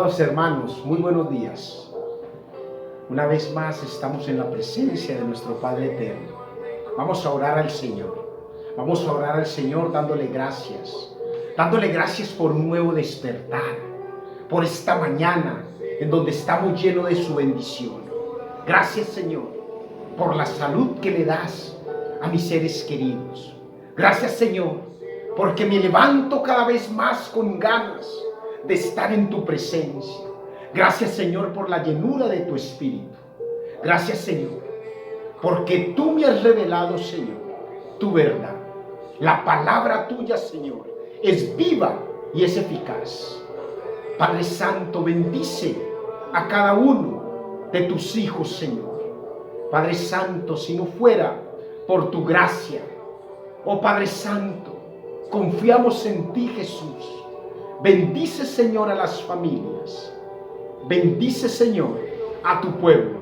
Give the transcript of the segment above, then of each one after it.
Amados hermanos, muy buenos días. Una vez más estamos en la presencia de nuestro Padre Eterno. Vamos a orar al Señor. Vamos a orar al Señor dándole gracias. Dándole gracias por un nuevo despertar. Por esta mañana en donde estamos llenos de su bendición. Gracias, Señor, por la salud que le das a mis seres queridos. Gracias, Señor, porque me levanto cada vez más con ganas de estar en tu presencia. Gracias, Señor, por la llenura de tu Espíritu. Gracias, Señor, porque tú me has revelado, Señor, tu verdad. La palabra tuya, Señor, es viva y es eficaz. Padre Santo, bendice a cada uno de tus hijos, Señor. Padre Santo, si no fuera por tu gracia, oh Padre Santo, confiamos en ti, Jesús. Bendice, Señor, a las familias. Bendice, Señor, a tu pueblo.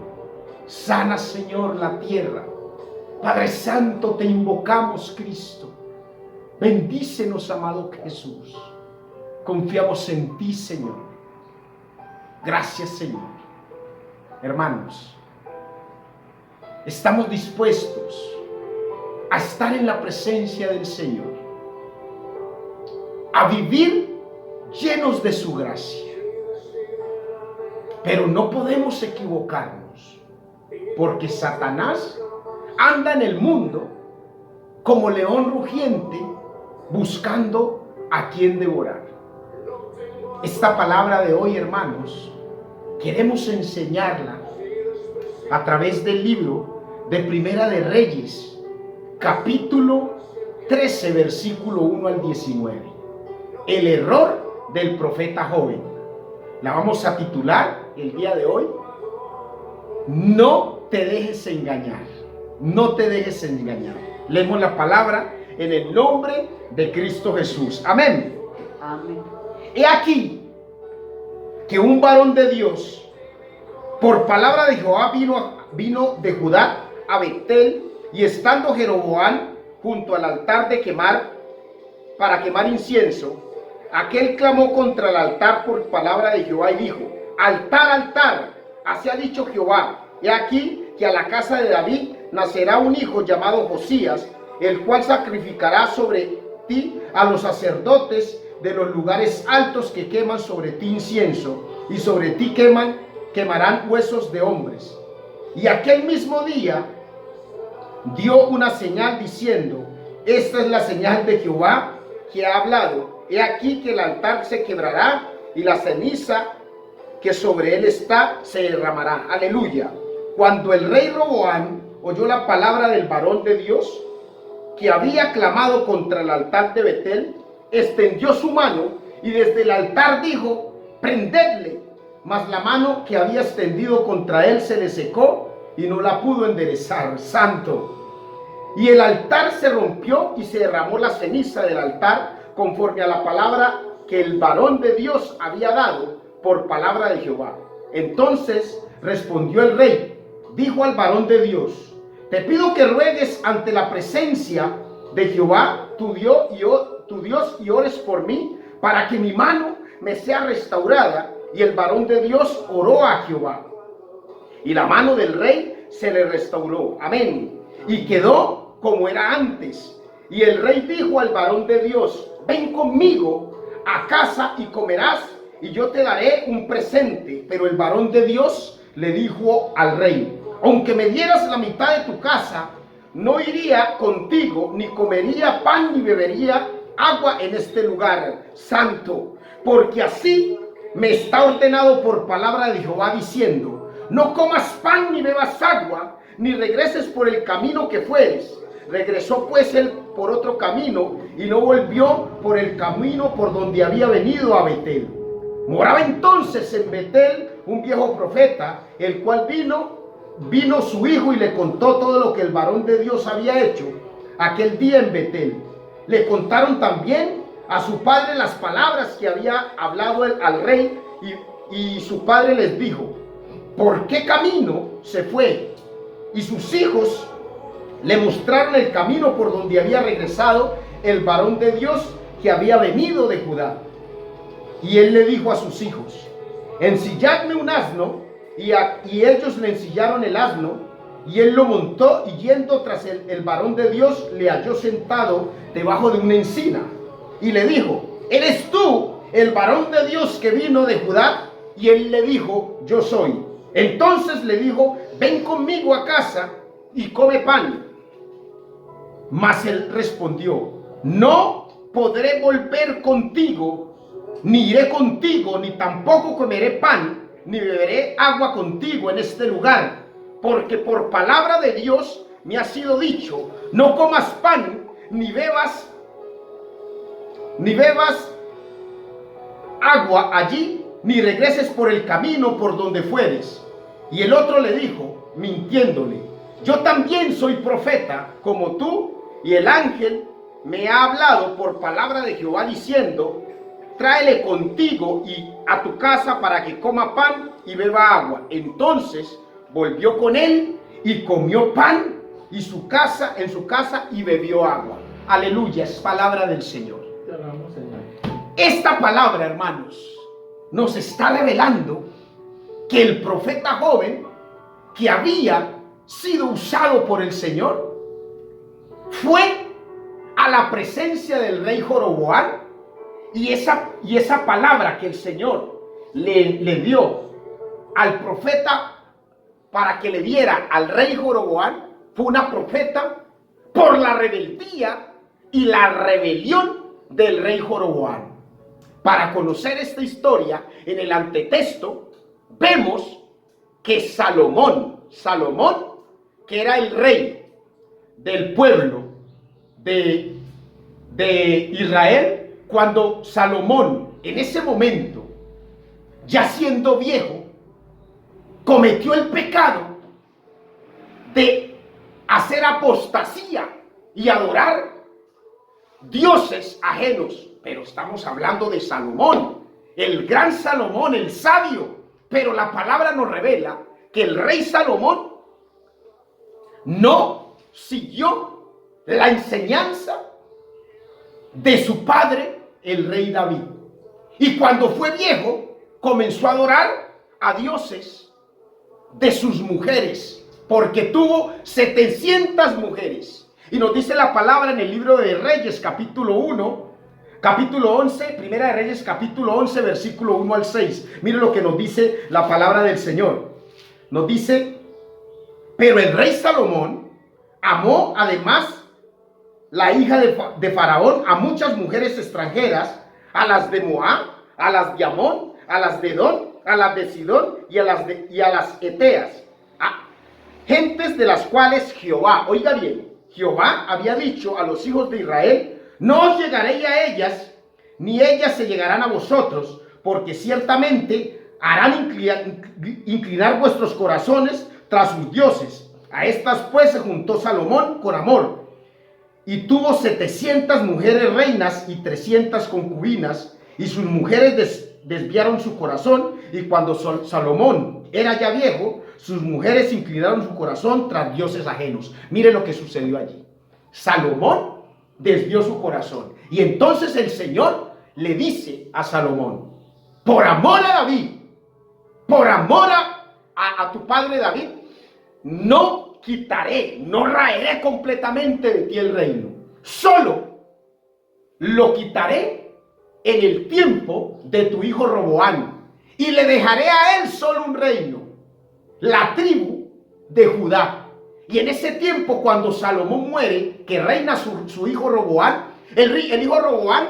Sana, Señor, la tierra. Padre Santo, te invocamos, Cristo. Bendícenos, amado Jesús. Confiamos en ti, Señor. Gracias, Señor. Hermanos, estamos dispuestos a estar en la presencia del Señor, a vivir llenos de su gracia. Pero no podemos equivocarnos, porque Satanás anda en el mundo como león rugiente buscando a quien devorar. Esta palabra de hoy, hermanos, queremos enseñarla a través del libro de Primera de Reyes, capítulo 13, versículo 1 al 19. El error del profeta joven. La vamos a titular el día de hoy: no te dejes engañar. No te dejes engañar. Leemos la palabra en el nombre de Cristo Jesús. Amén. Amén. He aquí que un varón de Dios, por palabra de Jehová, vino de Judá a Betel, y estando Jeroboam junto al altar de quemar, para quemar incienso, aquel clamó contra el altar por palabra de Jehová y dijo: altar, altar, así ha dicho Jehová, he aquí que a la casa de David nacerá un hijo llamado Josías, el cual sacrificará sobre ti a los sacerdotes de los lugares altos que queman sobre ti incienso, y sobre ti quemarán huesos de hombres. Y aquel mismo día dio una señal diciendo: esta es la señal de Jehová que ha hablado. He aquí que el altar se quebrará y la ceniza que sobre él está se derramará. Aleluya. Cuando el rey Roboam oyó la palabra del varón de Dios que había clamado contra el altar de Betel, extendió su mano y desde el altar dijo: prendedle. Mas la mano que había extendido contra él se le secó y no la pudo enderezar. Santo. Y el altar se rompió y se derramó la ceniza del altar, conforme a la palabra que el varón de Dios había dado por palabra de Jehová. Entonces respondió el rey, dijo al varón de Dios: te pido que ruegues ante la presencia de Jehová tu Dios y ores por mí, para que mi mano me sea restaurada. Y el varón de Dios oró a Jehová, y la mano del rey se le restauró. Amén. Y quedó como era antes. Y el rey dijo al varón de Dios: ven conmigo a casa y comerás, y yo te daré un presente. Pero el varón de Dios le dijo al rey: aunque me dieras la mitad de tu casa, no iría contigo, ni comería pan ni bebería agua en este lugar santo, porque así me está ordenado por palabra de Jehová, diciendo: no comas pan ni bebas agua, ni regreses por el camino que fueres. Regresó pues él por otro camino, y no volvió por el camino por donde había venido a Betel. Moraba entonces en Betel un viejo profeta, el cual vino su hijo y le contó todo lo que el varón de Dios había hecho aquel día en Betel. Le contaron también a su padre las palabras que había hablado al rey, y su padre les dijo: ¿por qué camino se fue? Y sus hijos le mostraron el camino por donde había regresado el varón de Dios que había venido de Judá. Y él le dijo a sus hijos: ensilladme un asno, y ellos le ensillaron el asno, y él lo montó, y yendo tras el varón de Dios, le halló sentado debajo de una encina, y le dijo: ¿eres tú el varón de Dios que vino de Judá? Y él le dijo: yo soy. Entonces le dijo: ven conmigo a casa y come pan. Mas él respondió: no podré volver contigo, ni iré contigo, ni tampoco comeré pan, ni beberé agua contigo en este lugar, porque por palabra de Dios me ha sido dicho: no comas pan, ni bebas agua allí, ni regreses por el camino por donde fueres. Y el otro le dijo, mintiéndole: yo también soy profeta como tú, y el ángel me ha hablado por palabra de Jehová diciendo: tráele contigo y a tu casa para que coma pan y beba agua. Entonces volvió con él y comió pan en su casa y bebió agua. Aleluya, es palabra del Señor. Esta palabra, hermanos, nos está revelando que el profeta joven que había sido usado por el Señor fue a la presencia del rey Joroboam, y esa palabra que el Señor le dio al profeta para que le diera al rey Joroboam fue una profeta por la rebeldía y la rebelión del rey Joroboam. Para conocer esta historia, en el antetexto vemos que Salomón, que era el rey del pueblo de Israel, cuando Salomón en ese momento, ya siendo viejo, cometió el pecado de hacer apostasía y adorar dioses ajenos. Pero estamos hablando de Salomón, el gran Salomón, el sabio. Pero la palabra nos revela que el rey Salomón no siguió la enseñanza de su padre, el rey David. Y cuando fue viejo, comenzó a adorar a dioses de sus mujeres, porque tuvo 700 mujeres. Y nos dice la palabra en el libro de Reyes, capítulo 11, Primera de Reyes, capítulo 11, versículo 1 al 6. Mire lo que nos dice la palabra del Señor. Nos dice: pero el rey Salomón amó además la hija de Faraón a muchas mujeres extranjeras, a las de Moab, a las de Amón, a las de Edom, a las de Sidón y a las Eteas, gentes de las cuales Jehová, oiga bien, Jehová había dicho a los hijos de Israel: no os llegaréis a ellas, ni ellas se llegarán a vosotros, porque ciertamente harán inclinar vuestros corazones tras sus dioses. A estas pues se juntó Salomón con amor, y tuvo 700 mujeres reinas y 300 concubinas, y sus mujeres desviaron su corazón, y cuando Salomón era ya viejo, sus mujeres inclinaron su corazón tras dioses ajenos. Mire lo que sucedió allí. Salomón desvió su corazón, y entonces el Señor le dice a Salomón: por amor a David, por amor a tu padre David, no quitaré, no raeré completamente de ti el reino, solo lo quitaré en el tiempo de tu hijo Roboam, y le dejaré a él solo un reino, la tribu de Judá. Y en ese tiempo, cuando Salomón muere, que reina su hijo Roboam, el hijo Roboam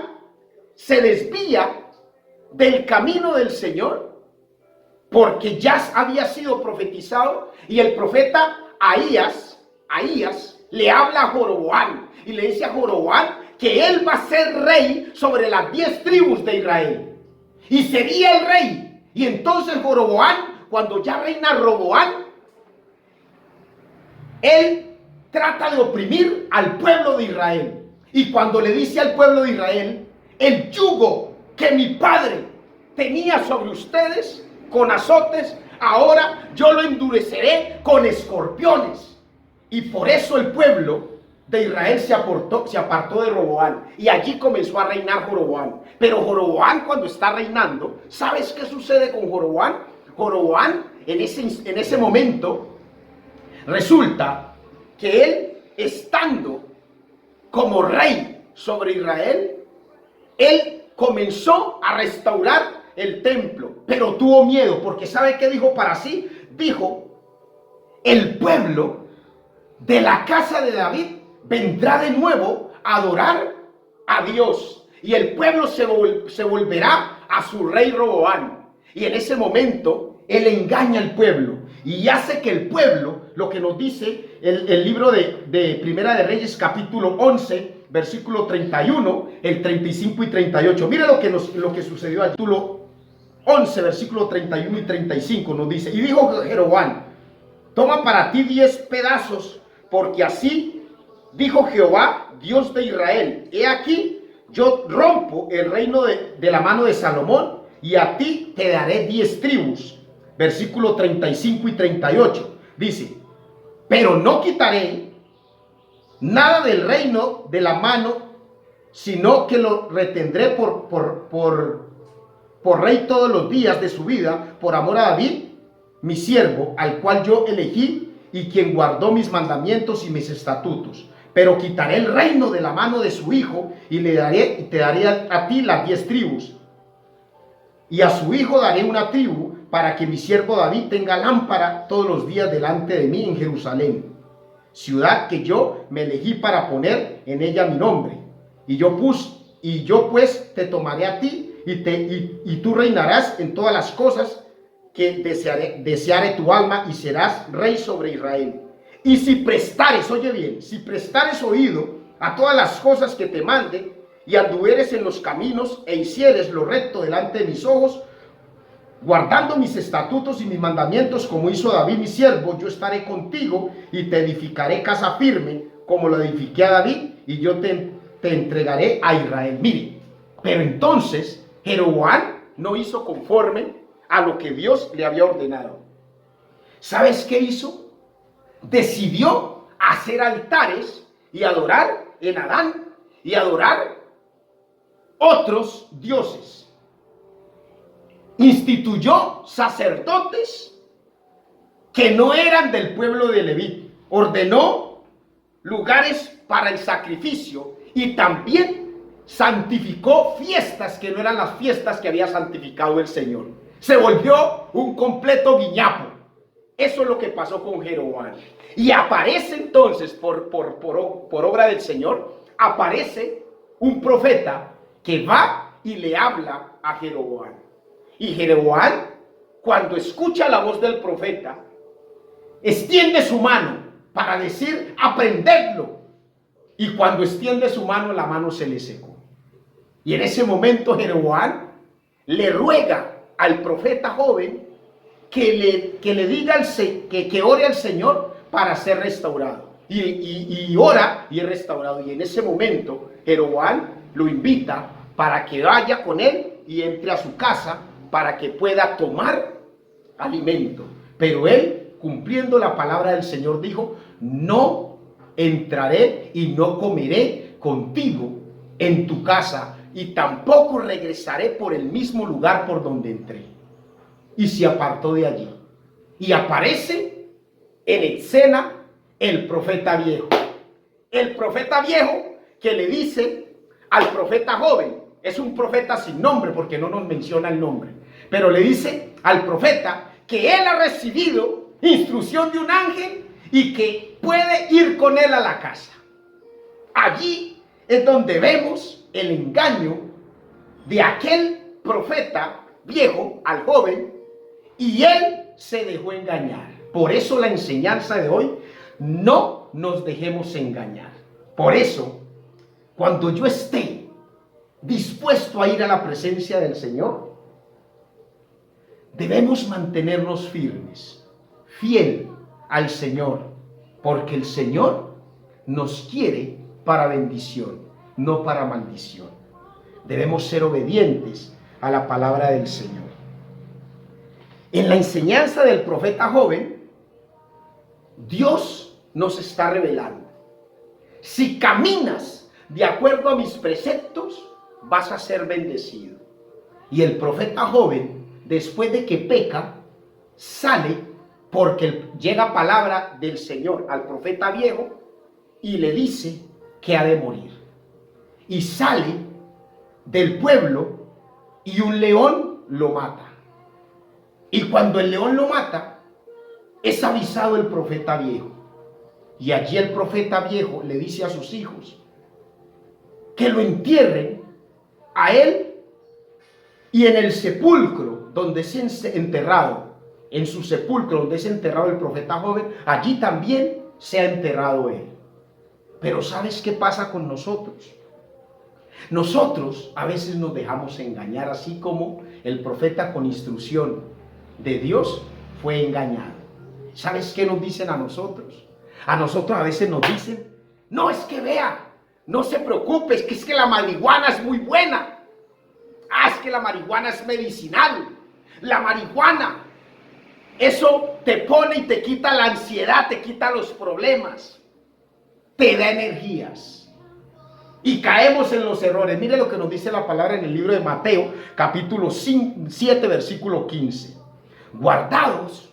se desvía del camino del Señor, porque ya había sido profetizado, y el profeta Ahías le habla a Joroboam y le dice a Joroboam que él va a ser rey sobre las 10 tribus de Israel, y sería el rey. Y entonces Joroboam, cuando ya reina Roboam, él trata de oprimir al pueblo de Israel, y cuando le dice al pueblo de Israel: el yugo que mi padre tenía sobre ustedes con azotes, ahora yo lo endureceré con escorpiones. Y por eso el pueblo de Israel se apartó de Roboam, y allí comenzó a reinar Joroboam. Pero Joroboam, cuando está reinando, ¿sabes qué sucede con Joroboam? Joroboam en ese momento resulta que él, estando como rey sobre Israel, él comenzó a restaurar el templo, pero tuvo miedo, porque ¿sabe qué dijo para sí? Dijo: el pueblo de la casa de David vendrá de nuevo a adorar a Dios, y el pueblo se volverá a su rey Roboam. Y en ese momento él engaña al pueblo y hace que el pueblo, lo que nos dice el libro de Primera de Reyes, capítulo 11, versículo 31, el 35 y 38. Mira lo que sucedió allí. Capítulo 11, versículo 31 y 35 nos dice: y dijo Jeroboam: toma para ti 10 pedazos, porque así dijo Jehová, Dios de Israel: he aquí, yo rompo el reino de la mano de Salomón, y a ti te daré 10 tribus. Versículo 35 y 38 dice: pero no quitaré nada del reino de la mano, sino que lo retendré por rey todos los días de su vida, por amor a David, mi siervo, al cual yo elegí, y quien guardó mis mandamientos y mis estatutos. Pero quitaré el reino de la mano de su hijo, y te daré a ti las 10 tribus. Y a su hijo daré una tribu, para que mi siervo David tenga lámpara todos los días delante de mí en Jerusalén, ciudad que yo me elegí para poner en ella mi nombre. Y yo pues te tomaré a ti, y tú reinarás en todas las cosas que deseare tu alma, y serás rey sobre Israel. Y si prestares, oye bien, si prestares oído a todas las cosas que te mande, y anduvieres en los caminos, e hicieres lo recto delante de mis ojos, guardando mis estatutos y mis mandamientos, como hizo David mi siervo, yo estaré contigo, y te edificaré casa firme, como lo edifiqué a David, y yo te entregaré a Israel. Mire, pero entonces Jeroboam no hizo conforme a lo que Dios le había ordenado. ¿Sabes qué hizo? Decidió hacer altares y adorar en Adán, y adorar otros dioses. Instituyó sacerdotes que no eran del pueblo de Leví. Ordenó lugares para el sacrificio, y también santificó fiestas que no eran las fiestas que había santificado el Señor. Se volvió un completo guiñapo. Eso es lo que pasó con Jeroboam. Y aparece entonces, por obra del Señor, aparece un profeta que va y le habla a Jeroboam. Y Jeroboam, cuando escucha la voz del profeta, extiende su mano para decir: aprendedlo. Y cuando extiende su mano, la mano se le secó. Y en ese momento Jeroboam le ruega al profeta joven que le diga que ore al Señor para ser restaurado. Y ora y es restaurado. Y en ese momento Jeroboam lo invita para que vaya con él y entre a su casa para que pueda tomar alimento. Pero él, cumpliendo la palabra del Señor, dijo: no entraré y no comeré contigo en tu casa, y tampoco regresaré por el mismo lugar por donde entré. Y se apartó de allí. Y aparece en escena el profeta viejo. El profeta viejo que le dice al profeta joven, es un profeta sin nombre porque no nos menciona el nombre, pero le dice al profeta que él ha recibido instrucción de un ángel y que puede ir con él a la casa. Allí es donde vemos el engaño de aquel profeta viejo al joven, y él se dejó engañar. Por eso la enseñanza de hoy: no nos dejemos engañar. Por eso, cuando yo esté dispuesto a ir a la presencia del Señor, debemos mantenernos firmes, fiel al Señor, porque el Señor nos quiere para bendición, no para maldición. Debemos ser obedientes a la palabra del Señor. En la enseñanza del profeta joven, Dios nos está revelando: Si caminas de acuerdo a mis preceptos, vas a ser bendecido. Y el profeta joven, después de que peca, sale porque llega palabra del Señor al profeta viejo y le dice que ha de morir. Y sale del pueblo y un león lo mata. Y cuando el león lo mata, es avisado el profeta viejo. Y allí el profeta viejo le dice a sus hijos que lo entierren a él y en el sepulcro donde es enterrado, en su sepulcro donde es enterrado el profeta joven, allí también se ha enterrado él. Pero ¿sabes qué pasa con nosotros? Nosotros a veces nos dejamos engañar, así como el profeta con instrucción de Dios fue engañado. ¿Sabes qué nos dicen a nosotros? A nosotros a veces nos dicen, no, es que vea, no se preocupe, es que la marihuana es muy buena. Ah, es que la marihuana es medicinal. La marihuana, eso te pone y te quita la ansiedad, te quita los problemas, te da energías. Y caemos en los errores. Mire lo que nos dice la palabra en el libro de Mateo, capítulo 7, versículo 15. Guardaos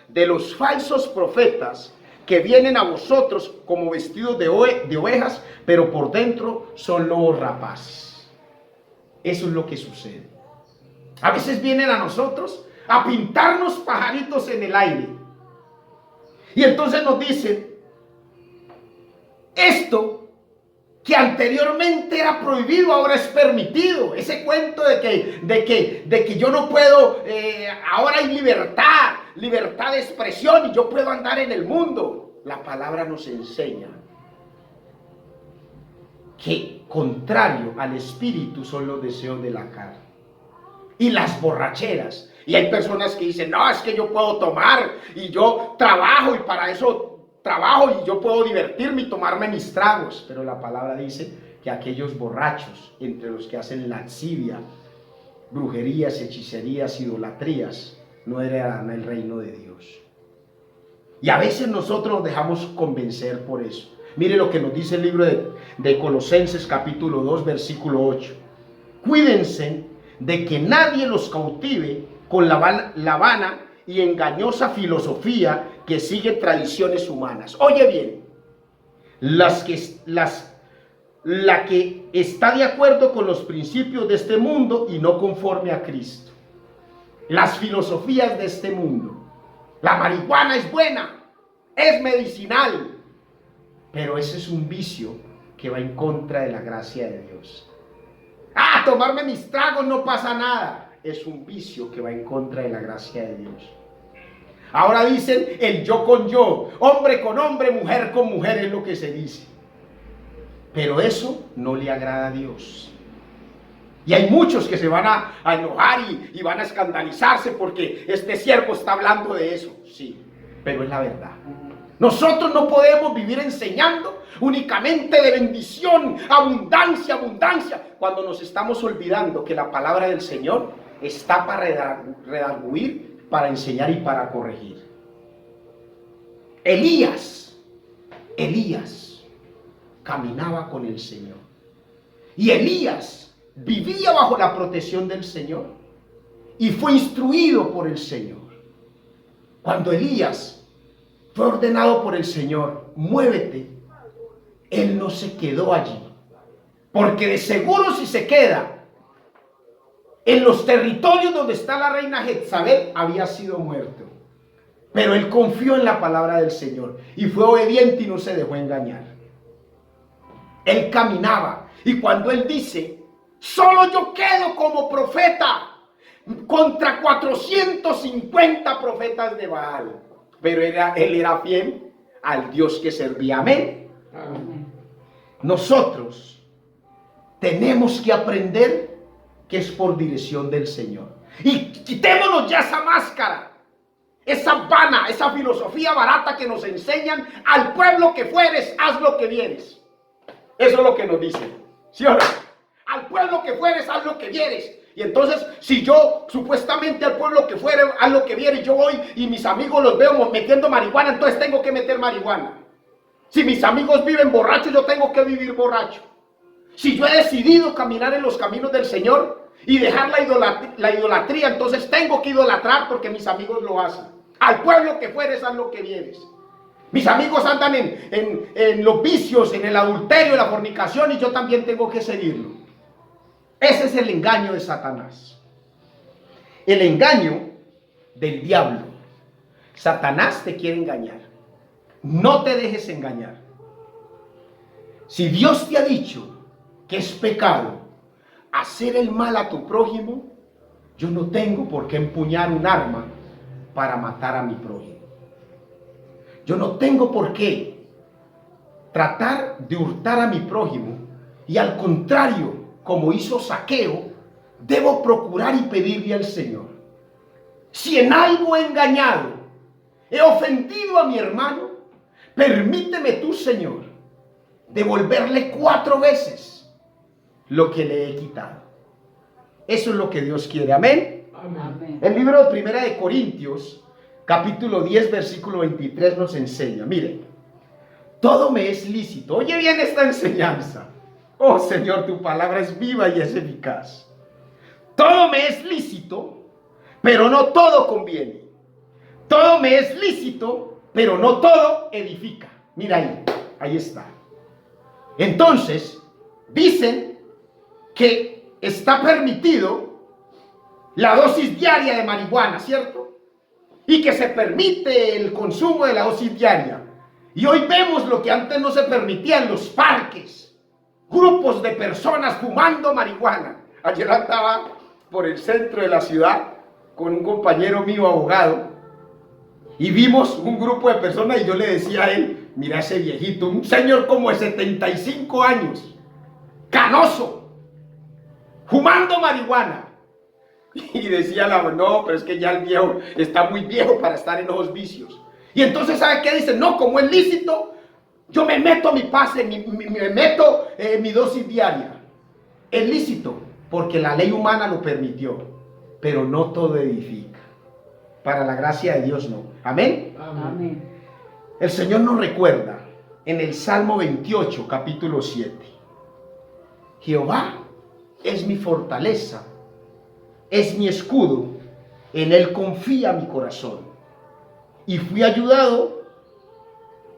de los falsos profetas que vienen a vosotros como vestidos de ovejas, pero por dentro son lobos rapaces. Eso es lo que sucede. A veces vienen a nosotros a pintarnos pajaritos en el aire. Y entonces nos dicen, esto que anteriormente era prohibido, ahora es permitido. Ese cuento de que yo no puedo, ahora hay libertad de expresión y yo puedo andar en el mundo. La palabra nos enseña que contrario al espíritu son los deseos de la carne y las borracheras. Y hay personas que dicen, no, es que yo puedo tomar y yo trabajo y para eso trabajo y yo puedo divertirme y tomarme mis tragos. Pero la palabra dice que aquellos borrachos, entre los que hacen lascivia, brujerías, hechicerías, idolatrías, no heredarán el reino de Dios. Y a veces nosotros nos dejamos convencer por eso. Mire lo que nos dice el libro de Colosenses capítulo 2 versículo 8. Cuídense de que nadie los cautive con la vana y engañosa filosofía que sigue tradiciones humanas. Oye bien, la que está de acuerdo con los principios de este mundo y no conforme a Cristo. Las filosofías de este mundo. La marihuana es buena, es medicinal, pero ese es un vicio que va en contra de la gracia de Dios. Ah, tomarme mis tragos no pasa nada. Es un vicio que va en contra de la gracia de Dios. Ahora dicen el yo con yo, hombre con hombre, mujer con mujer es lo que se dice. Pero eso no le agrada a Dios. Y hay muchos que se van a enojar y van a escandalizarse porque este siervo está hablando de eso. Sí, pero es la verdad. Nosotros no podemos vivir enseñando únicamente de bendición, abundancia, cuando nos estamos olvidando que la palabra del Señor está para redarguir, para enseñar y para corregir. Elías caminaba con el Señor. Y Elías vivía bajo la protección del Señor y fue instruido por el Señor. Cuando Elías fue ordenado por el Señor, muévete, él no se quedó allí, porque de seguro si se queda en los territorios donde está la reina Jezabel, había sido muerto. Pero él confió en la palabra del Señor y fue obediente y no se dejó engañar. Él caminaba, y cuando él dice, solo yo quedo como profeta contra 450 profetas de Baal. Pero él era fiel al Dios que servía. Amén. Nosotros tenemos que aprender que es por dirección del Señor. Y quitémonos ya esa máscara, esa vana, esa filosofía barata que nos enseñan: al pueblo que fueres, haz lo que vieres. Eso es lo que nos dicen, ¿sí o no? Al pueblo que fueres, haz lo que vieres. Y entonces, si yo supuestamente al pueblo que fuere, haz lo que viere, y yo voy y mis amigos los veo metiendo marihuana, entonces tengo que meter marihuana. Si mis amigos viven borrachos, yo tengo que vivir borracho. Si yo he decidido caminar en los caminos del Señor y dejar la idolatría, entonces tengo que idolatrar porque mis amigos lo hacen. Al pueblo que fueres, haz lo que vienes. Mis amigos andan en los vicios, en el adulterio, en la fornicación, y yo también tengo que seguirlo. Ese es el engaño de Satanás. El engaño del diablo. Satanás te quiere engañar. No te dejes engañar. Si Dios te ha dicho que es pecado hacer el mal a tu prójimo, yo no tengo por qué empuñar un arma para matar a mi prójimo. Yo no tengo por qué tratar de hurtar a mi prójimo, y al contrario, como hizo Zaqueo, debo procurar y pedirle al Señor: si en algo he engañado, he ofendido a mi hermano, permíteme tú, Señor, devolverle 4 veces lo que le he quitado. Eso es lo que Dios quiere. Amén. Amén. El libro de Primera de Corintios, capítulo 10, versículo 23 nos enseña, mire, todo me es lícito. Oye bien esta enseñanza. Oh Señor, tu palabra es viva y es eficaz. Todo me es lícito, pero no todo conviene. Todo me es lícito, pero no todo edifica. Mira ahí está. Entonces, dicen que está permitido la dosis diaria de marihuana, ¿cierto? Y que se permite el consumo de la dosis diaria. Y hoy vemos lo que antes no se permitía en los parques. Grupos de personas fumando marihuana. Ayer andaba por el centro de la ciudad con un compañero mío abogado y vimos un grupo de personas, y yo le decía a él: mira ese viejito, un señor como de 75 años, canoso, fumando marihuana. Y decía no, pero es que ya el viejo está muy viejo para estar en esos vicios. Y entonces, ¿sabe qué dicen? No, como es lícito, yo me meto mi pase, me meto mi dosis diaria. Es lícito porque la ley humana lo permitió, pero no todo edifica. Para la gracia de Dios no. Amén. Amén. El Señor nos recuerda en el Salmo 28, capítulo 7. Jehová es mi fortaleza, es mi escudo, en él confía mi corazón. Y fui ayudado,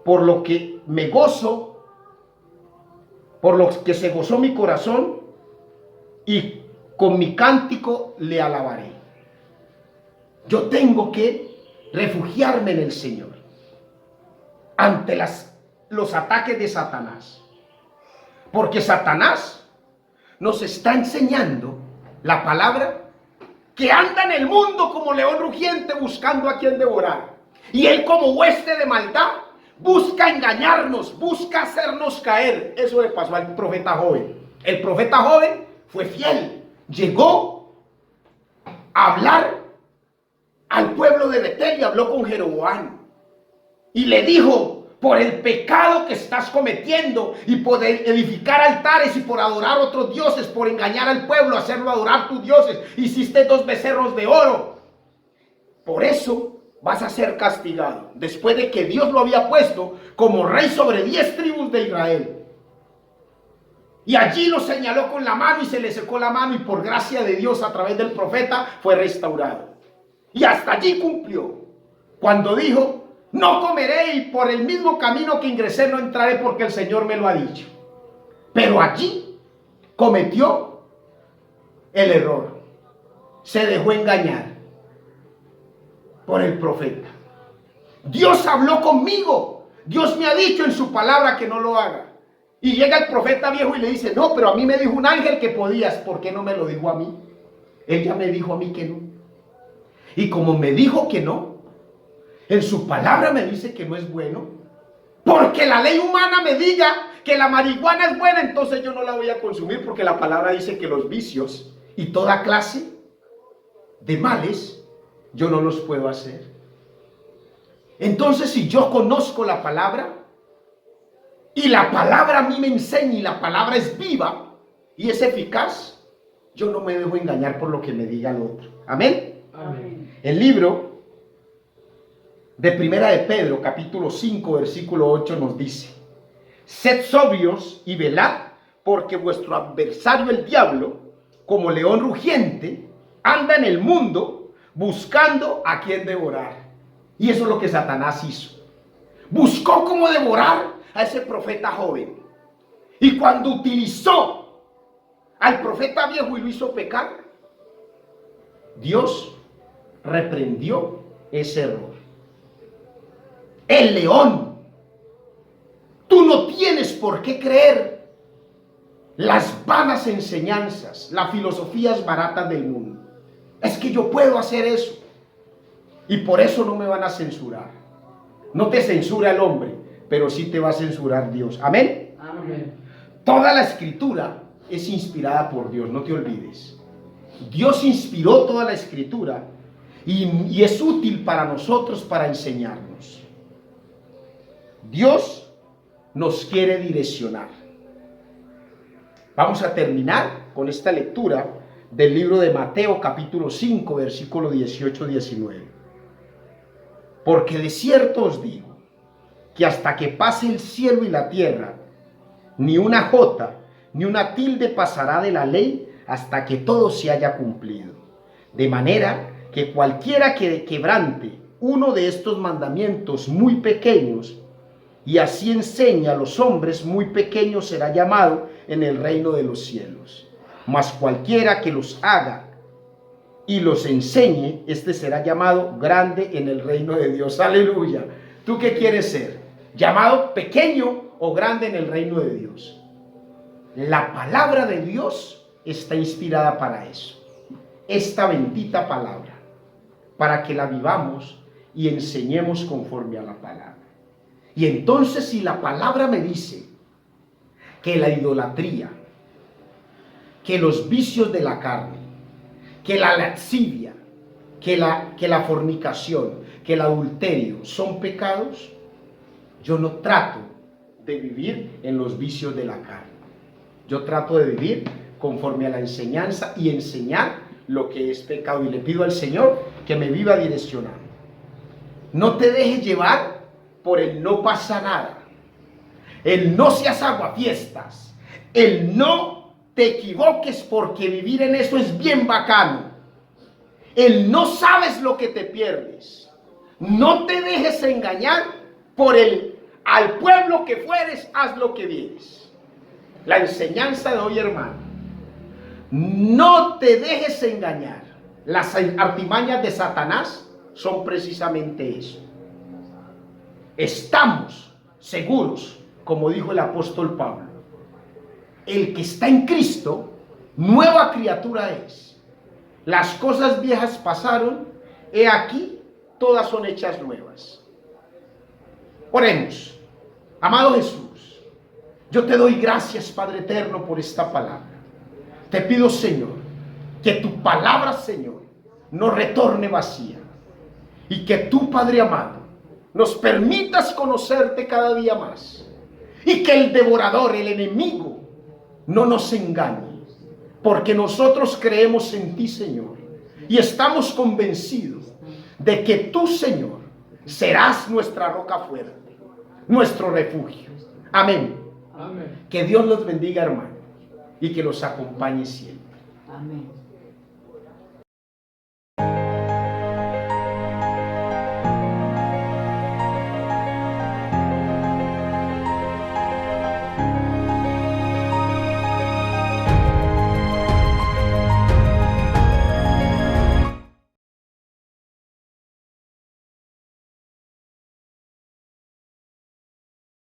por lo que me gozo, por lo que se gozó mi corazón, y con mi cántico le alabaré. Yo tengo que refugiarme en el Señor ante los ataques de Satanás, porque Satanás nos está enseñando la palabra, que anda en el mundo como león rugiente buscando a quien devorar. Y él, como hueste de maldad, busca engañarnos, busca hacernos caer. Eso le pasó al profeta joven. El profeta joven fue fiel, llegó a hablar al pueblo de Betel y habló con Jeroboam y le dijo: por el pecado que estás cometiendo y por edificar altares y por adorar otros dioses, por engañar al pueblo, hacerlo adorar tus dioses, hiciste 2 becerros de oro. Por eso vas a ser castigado, después de que Dios lo había puesto como rey sobre 10 tribus de Israel. Y allí lo señaló con la mano y se le secó la mano, y por gracia de Dios a través del profeta fue restaurado. Y hasta allí cumplió, cuando dijo: no comeré, y por el mismo camino que ingresé no entraré, porque el Señor me lo ha dicho. Pero allí cometió el error. Se dejó engañar por el profeta. Dios habló conmigo. Dios me ha dicho en su palabra que no lo haga. Y llega el profeta viejo y le dice: no, pero a mí me dijo un ángel que podías. ¿Por qué no me lo dijo a mí? Él ya me dijo a mí que no. Y como me dijo que no, en su palabra me dice que no es bueno, porque la ley humana me diga que la marihuana es buena, entonces yo no la voy a consumir, porque la palabra dice que los vicios y toda clase de males yo no los puedo hacer. Entonces, si yo conozco la palabra y la palabra a mí me enseña y la palabra es viva y es eficaz, yo no me dejo engañar por lo que me diga el otro. Amén. Amén. El libro de Primera de Pedro, capítulo 5, versículo 8 nos dice: Sed sobrios y velad, porque vuestro adversario el diablo, como león rugiente, anda en el mundo buscando a quien devorar. Y eso es lo que Satanás hizo. Buscó cómo devorar a ese profeta joven. Y cuando utilizó al profeta viejo y lo hizo pecar, Dios reprendió ese error. El león. Tú no tienes por qué creer las vanas enseñanzas, las filosofías baratas del mundo. Es que yo puedo hacer eso y por eso no me van a censurar. No te censura el hombre, pero sí te va a censurar Dios. Amén. Amén. Toda la escritura es inspirada por Dios, no te olvides. Dios inspiró toda la escritura y es útil para nosotros para enseñarnos. Dios nos quiere direccionar. Vamos a terminar con esta lectura del libro de Mateo capítulo 5 versículo 18-19. Porque de cierto os digo que hasta que pase el cielo y la tierra, ni una jota ni una tilde pasará de la ley hasta que todo se haya cumplido. De manera que cualquiera que quebrante uno de estos mandamientos muy pequeños y así enseña a los hombres muy pequeños será llamado en el reino de los cielos. Mas cualquiera que los haga y los enseñe, este será llamado grande en el reino de Dios. Aleluya. ¿Tú qué quieres ser? ¿Llamado pequeño o grande en el reino de Dios? La palabra de Dios está inspirada para eso. Esta bendita palabra, para que la vivamos y enseñemos conforme a la palabra. Y entonces, si la palabra me dice que la idolatría, que los vicios de la carne, que la lascivia, que la fornicación, que el adulterio son pecados, yo no trato de vivir en los vicios de la carne. Yo trato de vivir conforme a la enseñanza y enseñar lo que es pecado. Y le pido al Señor que me viva direccionando. No te dejes llevar por el no pasa nada, el no seas aguafiestas, el no te equivoques porque vivir en eso es bien bacano, el no sabes lo que te pierdes. No te dejes engañar por el al pueblo que fueres, haz lo que vienes. La enseñanza de hoy, hermano, no te dejes engañar. Las artimañas de Satanás son precisamente eso. Estamos seguros, como dijo el apóstol Pablo, el que está en Cristo, nueva criatura es. Las cosas viejas pasaron, he aquí, todas son hechas nuevas. Oremos. Amado Jesús, yo te doy gracias, Padre eterno, por esta palabra. Te pido, Señor, que tu palabra, Señor, no retorne vacía. Y que tú, Padre amado, nos permitas conocerte cada día más. Y que el devorador, el enemigo, no nos engañe. Porque nosotros creemos en ti, Señor. Y estamos convencidos de que tú, Señor, serás nuestra roca fuerte, nuestro refugio. Amén. Amén. Que Dios los bendiga, hermano, y que los acompañe siempre. Amén.